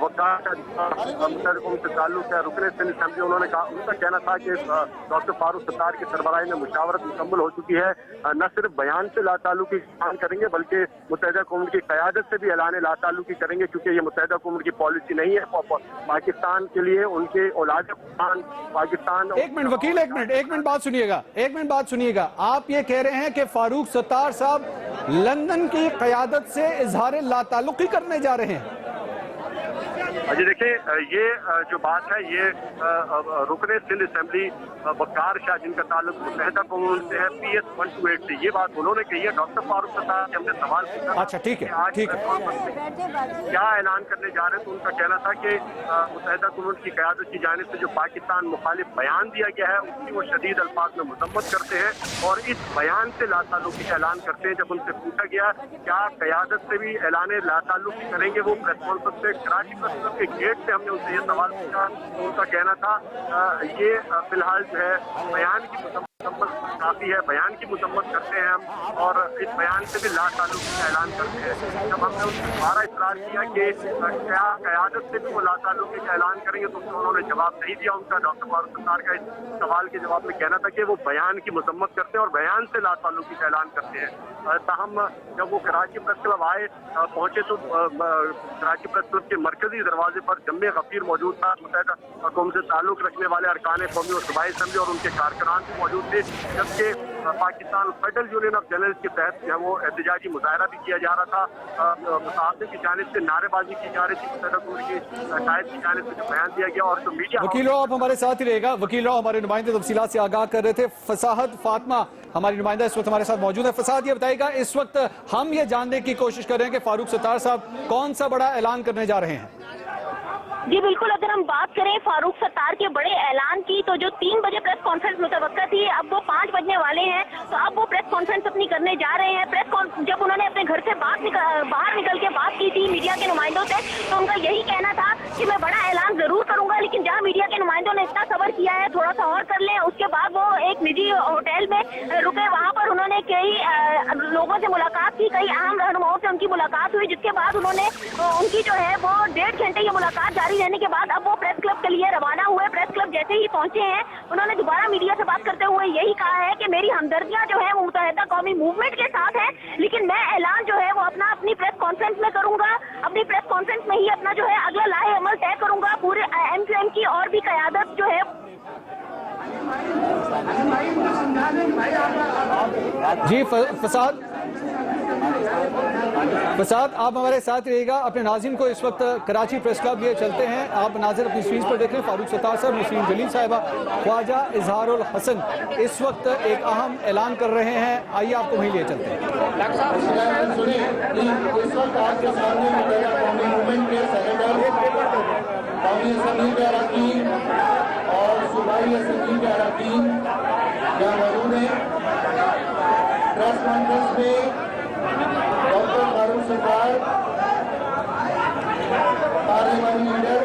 वकार मुतहदा कौम से ताल्लुक है रुकने सिंध असेंबली, उन्होंने कहा, उनका कहना था कि डॉक्टर फारूक सत्तार की सरबराही में मुशावरत मुकम्मल हो चुकी है, न सिर्फ बयान से लाताल्लुकी ऐलान करेंगे बल्कि मुतहदा कौम की क़यादत से भी ऐलान लाताल्लुकी करेंगे, क्योंकि ये मुतहदा कौम की पॉलिसी नहीं है। पाकिस्तान के लिए उनके औलाद पाकिस्तान। एक मिनट वकील, एक मिनट बात सुनिएगा। आप ये कह रहे हैं कि फारूक सत्तार साहब लंदन की क़यादत से इजहार लाताल्लुकी करने जा रहे हैं? जी देखिए, ये जो बात है ये रुकने सिंध असेंबली वकार शाह, जिनका ताल्लुक मुत्तहिदा कौम से है, PS 128 से, ये बात उन्होंने कही है। डॉक्टर फारूक सत्तार से हमने सवाल पूछा। अच्छा ठीक है। क्या ऐलान करने जा रहे हैं, तो उनका कहना था कि मुत्तहिदा कौम की क़यादत की जानिब से जो पाकिस्तान मुखालिफ बयान दिया गया है उसकी वो शदीद अल्फाज में मजम्मत करते हैं और इस बयान से लाताल्लुकी का ऐलान करते हैं। जब उनसे पूछा गया क्या क़यादत से भी ऐलान लाताल्लुकी करेंगे, वो प्रेस कॉन्फ्रेंस से कराची प्रेस क्लब के गेट से हमने उनसे ये सवाल पूछा, तो उनका कहना था ये फिलहाल जो है बयान की मुसम्मत काफी है, बयान की मुसम्मत करते हैं हम और इस बयान से भी लाताल्लुकी का ऐलान करते हैं। जब हमने उनसे दोबारा इसरार किया कि क्या क़यादत से भी वो लाताल्लुकी का ऐलान करेंगे, तो उन्होंने जवाब नहीं दिया। उनका डॉक्टर फारूक सत्तार का इस सवाल के जवाब में कहना था कि वो बयान की मुसम्मत करते हैं और बयान से लाताल्लुकी का ऐलान करते हैं। ताहम जब वो कराची प्रेस क्लब पहुंचे तो कराची प्रेस क्लब के मरकजी दरवाजे पर जम्मे गफीर मौजूद था। मुत्तहिदा कौम से ताल्लुक रखने वाले अरकान कौमी और सूबाई असेंबली और उनके कारकुनान भी मौजूद थे, जबकि Pakistan federal union of journalist के तहत जो है वो एहतजाजी मुजाहरा भी किया जा रहा था। मुतालिब की जानिब से नारेबाजी की जा रही थी, मुत्तहिदा कौम की कायद की जानिब से जो बयान दिया गया और जो मीडिया। वकील आप हमारे साथ ही रहेगा। वकील हमारे नुमाइंदे तफसीलात से आगाह कर रहे थे। फसाहत फातिमा हमारी नुमाइंदा इस वक्त हमारे साथ मौजूद है। फसाहत ये बताएगा, इस वक्त हम ये जानने की कोशिश कर रहे हैं कि फारूक सत्तार साहब कौन सा बड़ा ऐलान करने जा रहे हैं? जी बिल्कुल, अगर हम बात करें फारूक सत्तार के बड़े ऐलान की, तो जो 3 बजे प्रेस कॉन्फ्रेंस मुतवक्का थी, अब वो 5 बजने वाले हैं। तो अब वो प्रेस कॉन्फ्रेंस अपनी करने जा रहे हैं। जब उन्होंने अपने घर से बाहर निकल के बात की थी मीडिया के नुमाइंदों से, तो उनका यही कहना था कि मैं बड़ा ऐलान जरूर करूंगा, लेकिन जहां मीडिया के नुमाइंदों ने इतना सब्र किया है, थोड़ा सा और कर लें। उसके बाद वो एक निजी होटल में रुके, वहां पर उन्होंने कई लोगों से मुलाकात की, कई अहम रहनुमाओं से उनकी मुलाकात हुई, जिसके बाद उन्होंने उनकी जो है वो 1.5 घंटे की मुलाकात जारी रहने के बाद अब वो प्रेस क्लब के लिए रवाना हुए। प्रेस क्लब जैसे ही पहुंचे हैं, उन्होंने दोबारा मीडिया से बात करते हुए यही कहा है कि मेरी हमदर्दियां जो है वो मुत्तहिदा कौमी मूवमेंट के साथ है, लेकिन मैं ऐलान जो है वो अपनी प्रेस कॉन्फ्रेंस में करूंगा। अपनी प्रेस कॉन्फ्रेंस में ही अपना जो है अगला लाहे अमल तय करूंगा। पूरे MQM की और भी क़यादत जो है। जी फसाद आप हमारे साथ रहिएगा। अपने नाज़रीन को इस वक्त कराची प्रेस क्लब लिए चलते हैं। आप नाज़र अपनी स्क्रीन पर देख रहे हैं, फारूक सत्तार साहब, नसरीन जलील साहिबा, ख्वाजा इजहारुल हसन इस वक्त एक अहम ऐलान कर रहे हैं। आइए आपको वहीं लिए चलते हैं। और सूबाई असेंबली के अरकान यहाँ मौजूद हैं। प्रेस कॉन्फ्रेंस में doctor Farooq Sattar, parliament leader,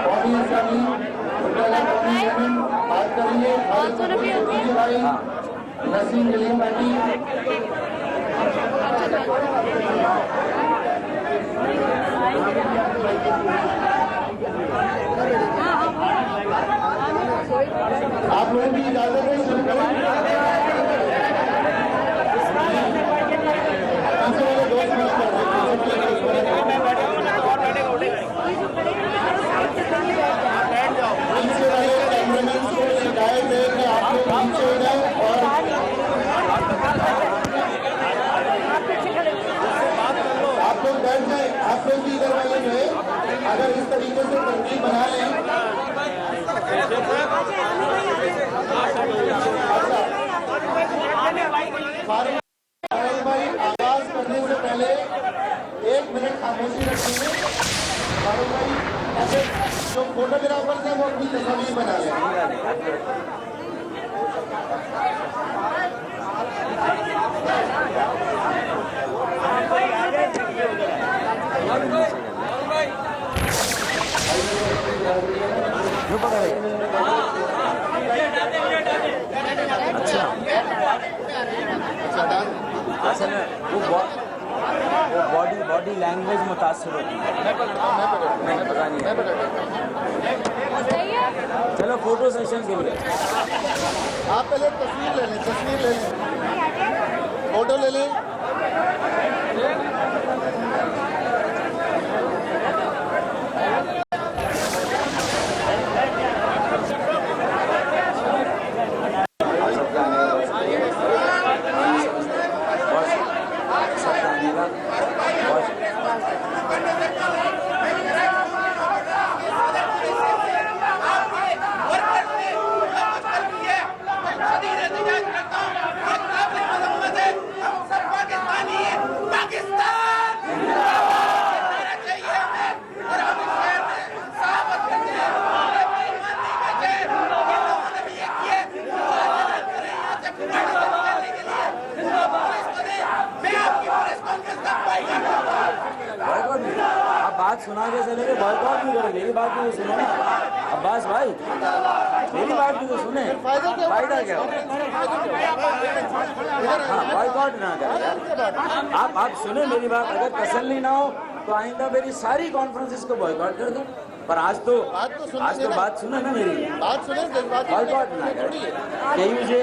कौमी असेंबली, कौमी मूवमेंट बात करेंगे। भाई नसीम जलील पार्टी, आप लोगों की इजाजत है शुरू करें। शिकायत है कि आप लोग नीचे हो जाए और आप लोग बैठ जाए। आप लोग भी इधर वाले जो है अगर इस तरीके से तरतीब बना लें। भाई आगाज करने से पहले 1 मिनट खामोशी रखेंगे। फारूक भाई जो फोटोग्राफर्स हैं वो अपनी तस्वीर बना लें। असल में वो बॉडी लैंग्वेज मुतासर होती है। बतानी है। चलो फोटो सेशन के लिए आप पहले तस्वीर ले लें, फोटो ले लें। सुना के चले गए, बॉयकॉट नहीं करो। मेरी बात भी तो सुनो ना अब्बास भाई, मेरी बात भी तो सुने। फायदा क्या? हाँ, बॉयकॉट ना करें यार। आप सुने मेरी बात। अगर तसल्ली ना हो तो आइंदा मेरी सारी कॉन्फ्रेंसेस को बॉयकॉट कर दो। पर आज तो बात सुने ना मेरी। बॉयकॉट ना करें, यही मुझे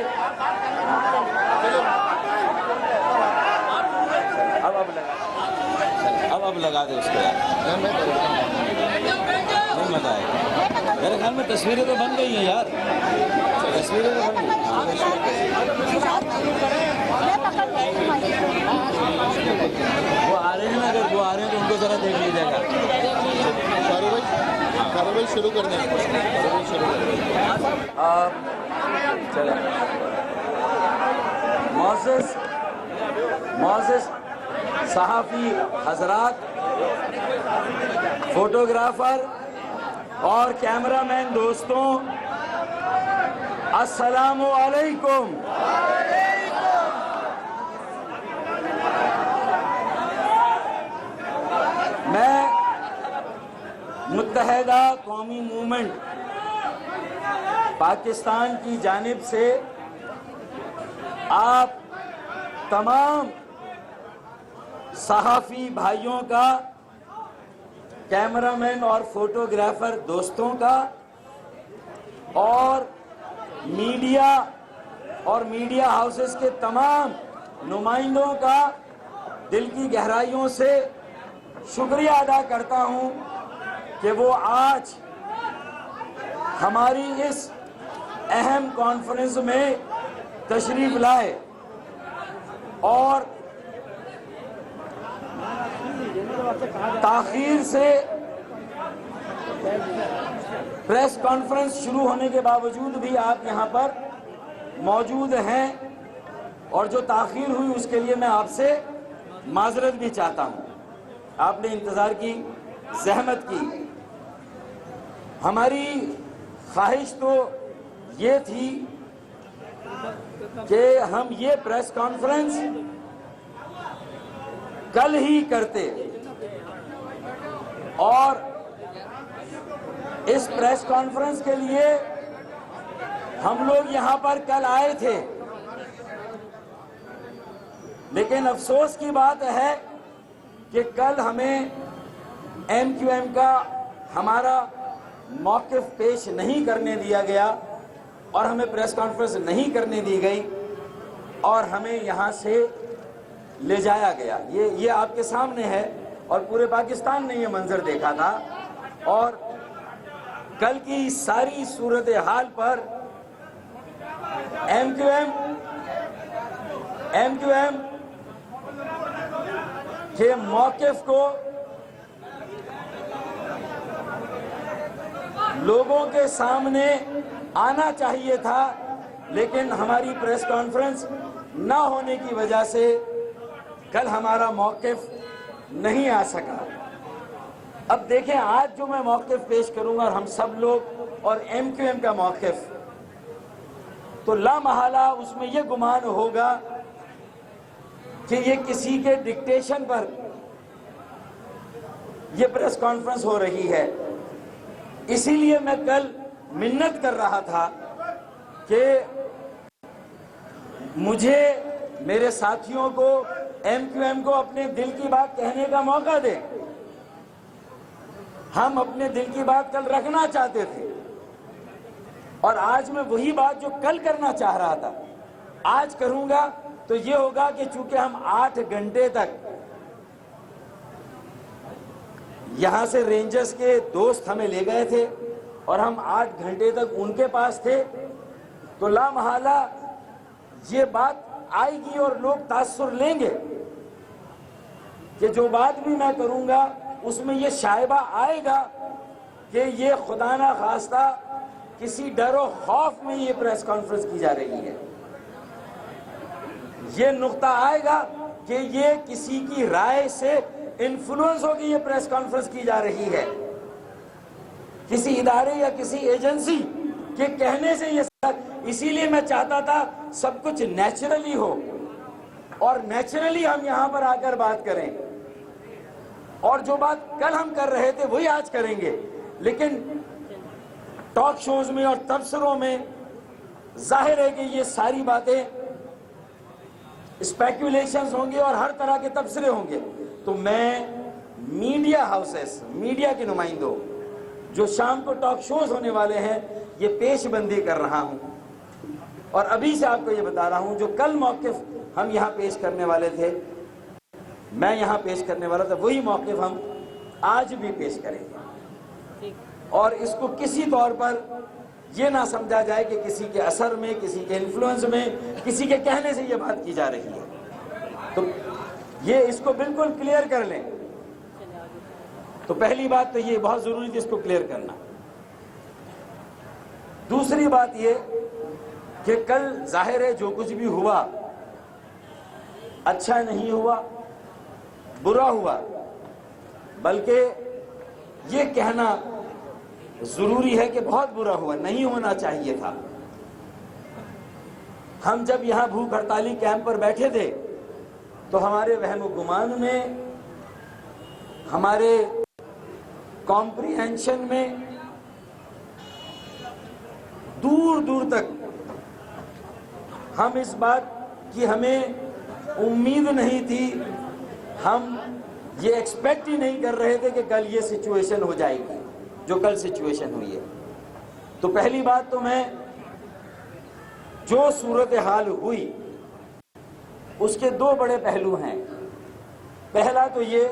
अब लगा दे उसको यार। नहीं मजा आएगा मेरे ख्याल में। तस्वीरें तो बन गई हैं यार, तस्वीरें तो बन गई। वो आ रहे हैं ना, अगर वो आ रहे हैं तो उनको जरा देख लीजिएगा। कार्रवाई शुरू कर दें। चले मोअज़्ज़िज़ सहाफ़ी हजरात, फोटोग्राफर और कैमरामैन दोस्तों, अस्सलामु अलैकुम। मैं मुत्तहिदा कौमी मूवमेंट पाकिस्तान की जानिब से आप तमाम सहाफ़ी भाइयों का, कैमरामैन और फोटोग्राफर दोस्तों का और मीडिया हाउसेस के तमाम नुमाइंदों का दिल की गहराइयों से शुक्रिया अदा करता हूं कि वो आज हमारी इस अहम कॉन्फ्रेंस में तशरीफ लाए और ताखीर से प्रेस कॉन्फ्रेंस शुरू होने के बावजूद भी आप यहां पर मौजूद हैं, और जो ताखीर हुई उसके लिए मैं आपसे माजरत भी चाहता हूं। आपने इंतजार की, ज़हमत की। हमारी ख्वाहिश तो ये थी कि हम ये प्रेस कॉन्फ्रेंस कल ही करते, और इस प्रेस कॉन्फ्रेंस के लिए हम लोग यहां पर कल आए थे, लेकिन अफसोस की बात है कि कल हमें MQM का हमारा मौक़िफ़ पेश नहीं करने दिया गया और हमें प्रेस कॉन्फ्रेंस नहीं करने दी गई और हमें यहां से ले जाया गया। ये आपके सामने है और पूरे पाकिस्तान ने ये मंजर देखा था। और कल की सारी सूरत हाल पर MQM के मौक़िफ़ को लोगों के सामने आना चाहिए था, लेकिन हमारी प्रेस कॉन्फ्रेंस न होने की वजह से कल हमारा मौक़िफ़ नहीं आ सका। अब देखें, आज जो मैं मौक़िफ़ पेश करूंगा और हम सब लोग और MQM का मौक़िफ़, तो लामहला उसमें यह गुमान होगा कि ये किसी के डिक्टेशन पर यह प्रेस कॉन्फ्रेंस हो रही है। इसीलिए मैं कल मिन्नत कर रहा था कि मुझे, मेरे साथियों को, MQM को अपने दिल की बात कहने का मौका दें। ہم اپنے دل کی بات کل رکھنا چاہتے تھے، اور آج میں وہی بات جو کل کرنا چاہ رہا تھا آج کروں گا. تو یہ ہوگا کہ چونکہ ہم 8 گھنٹے تک یہاں سے رینجرز کے دوست ہمیں لے گئے تھے اور ہم 8 گھنٹے تک ان کے پاس تھے، تو لا محالہ یہ بات آئے گی اور لوگ تاثر لیں گے کہ جو بات بھی میں کروں گا اس میں یہ شائبہ آئے گا کہ یہ خدا نہ خواستہ کسی ڈر و خوف میں یہ پریس کانفرنس کی جا رہی ہے. یہ نقطہ آئے گا کہ یہ کسی کی رائے سے انفلوئنس ہو کے یہ پریس کانفرنس کی جا رہی ہے، کسی ادارے یا کسی ایجنسی کے کہنے سے یہ. اسی لیے میں چاہتا تھا سب کچھ نیچرلی ہو اور نیچرلی ہم یہاں پر آ کر بات کریں، اور جو بات کل ہم کر رہے تھے وہی آج کریں گے. لیکن ٹاک شوز میں اور تبصروں میں ظاہر ہے کہ یہ ساری باتیں اسپیکولیشنز ہوں گے اور ہر طرح کے تبصرے ہوں گے. تو میں میڈیا ہاؤسز، میڈیا کے نمائندوں جو شام کو ٹاک شوز ہونے والے ہیں، یہ پیش بندی کر رہا ہوں، اور ابھی سے آپ کو یہ بتا رہا ہوں جو کل موقف ہم یہاں پیش کرنے والے تھے، میں یہاں پیش کرنے والا تھا، وہی موقف ہم آج بھی پیش کریں گے. اور اس کو کسی طور پر یہ نہ سمجھا جائے کہ کسی کے اثر میں، کسی کے انفلوئنس میں، کسی کے کہنے سے یہ بات کی جا رہی ہے. تو یہ اس کو بالکل کلیئر کر لیں. تو پہلی بات تو یہ بہت ضروری تھی اس کو کلیئر کرنا. دوسری بات یہ کہ کل ظاہر ہے جو کچھ بھی ہوا اچھا نہیں ہوا، برا ہوا، بلکہ یہ کہنا ضروری ہے کہ بہت برا ہوا، نہیں ہونا چاہیے تھا. ہم جب یہاں بھوک ہڑتالی کیمپ پر بیٹھے تھے تو ہمارے وہم و گمان میں، ہمارے کمپریہنشن میں دور دور تک ہم اس بات کی ہمیں امید نہیں تھی، ہم یہ ایکسپیکٹ ہی نہیں کر رہے تھے کہ کل یہ سچویشن ہو جائے گی جو کل سچویشن ہوئی ہے. تو پہلی بات تو میں جو صورتحال ہوئی اس کے 2 بڑے پہلو ہیں. پہلا تو یہ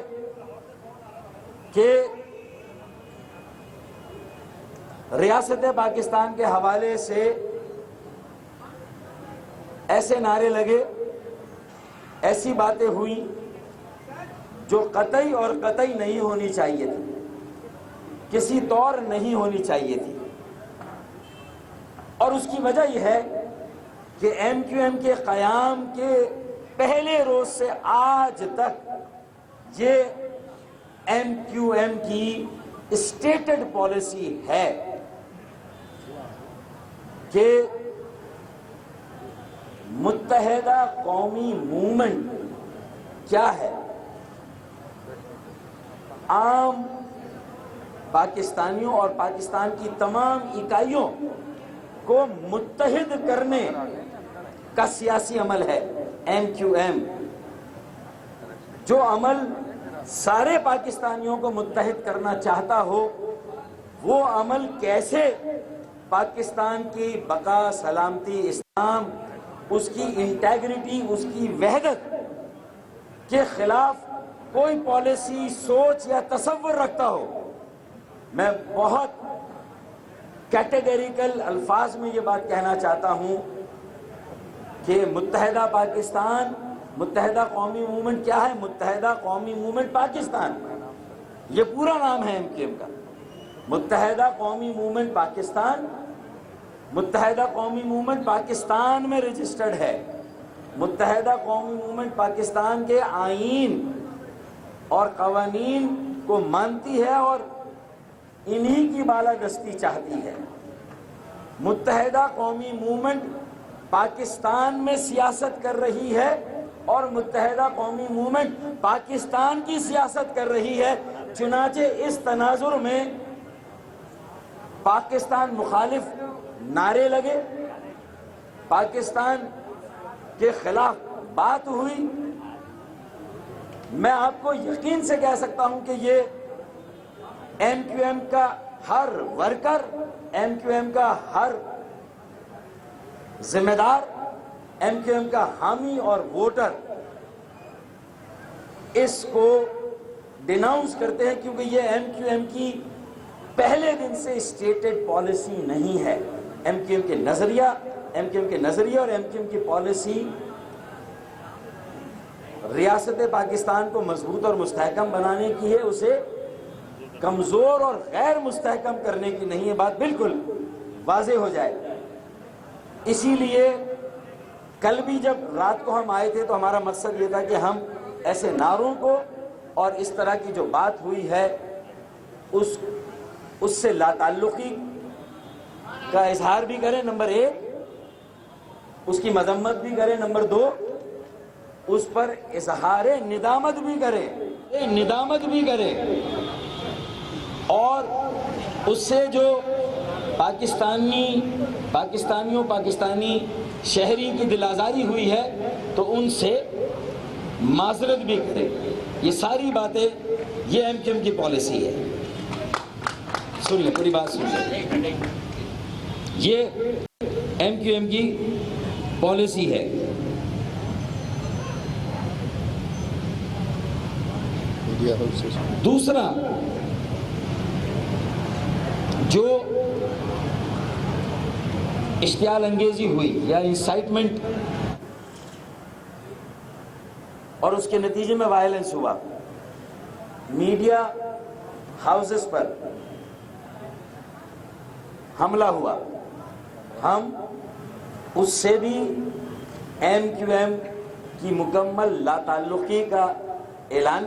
کہ ریاست پاکستان کے حوالے سے ایسے نعرے لگے، ایسی باتیں ہوئیں جو قطعی اور قطعی نہیں ہونی چاہیے تھی، کسی طور نہیں ہونی چاہیے تھی. اور اس کی وجہ یہ ہے کہ ایم کیو ایم کے قیام کے پہلے روز سے آج تک یہ ایم کیو ایم کی اسٹیٹڈ پالیسی ہے کہ متحدہ قومی موومنٹ کیا ہے، عام پاکستانیوں اور پاکستان کی تمام اکائیوں کو متحد کرنے کا سیاسی عمل ہے ایم کیو ایم. جو عمل سارے پاکستانیوں کو متحد کرنا چاہتا ہو، وہ عمل کیسے پاکستان کی بقا، سلامتی، اسلام، اس کی انٹیگریٹی، اس کی وحدت کے خلاف کوئی پالیسی، سوچ یا تصور رکھتا ہو. میں بہت کیٹیگریکل الفاظ میں یہ بات کہنا چاہتا ہوں کہ متحدہ پاکستان، متحدہ قومی موومنٹ کیا ہے؟ متحدہ قومی موومنٹ پاکستان، یہ پورا نام ہے ایم کیو ایم کا. متحدہ قومی موومنٹ پاکستان، متحدہ قومی موومنٹ پاکستان میں رجسٹرڈ ہے. متحدہ قومی موومنٹ پاکستان کے آئین اور قوانین کو مانتی ہے اور انہی کی بالادستی چاہتی ہے. متحدہ قومی موومنٹ پاکستان میں سیاست کر رہی ہے اور متحدہ قومی موومنٹ پاکستان کی سیاست کر رہی ہے. چنانچہ اس تناظر میں پاکستان مخالف نعرے لگے، پاکستان کے خلاف بات ہوئی. میں آپ کو یقین سے کہہ سکتا ہوں کہ یہ एम क्यू एम का हर वर्कर, एम क्यू एम का हर जिम्मेदार, एम क्यू एम का हामी और वोटर इसको डिनाउंस करते हैं, क्योंकि ये एम क्यू एम की पहले दिन से स्टेटेड पॉलिसी नहीं है। एम क्यू एम के नजरिया और एम क्यू एम की पॉलिसी रियासत पाकिस्तान को मजबूत और मुस्तहकम बनाने की है, उसे कमजोर और गैर मुस्तहकम करने की नहीं है। बात बिल्कुल वाज़ेह हो जाए। इसीलिए कल भी जब रात को हम आए थे तो हमारा मकसद ये था कि हम ऐसे नारों को और इस तरह की जो बात हुई है उससे लाताल्लुकी का इजहार भी करें, नंबर 1, उसकी मजम्मत भी करें, नंबर 2, उस पर इजहार निदामत भी करें, और उससे जो पाकिस्तानी शहरी की दिलाजारी हुई है तो उनसे माजरत भी करें। ये सारी बातें, ये एमक्यूएम की पॉलिसी है। सुन ले, पूरी बात सुन ले, ये एमक्यूएम की पॉलिसी है। दूसरा, जो इश्तियाल अंगेजी हुई या इंसाइटमेंट और उसके नतीजे में वायलेंस हुआ, मीडिया हाउसेस पर हमला हुआ, हम उससे भी एमक्यूएम की मुकम्मल लाताल्लुकी का ऐलान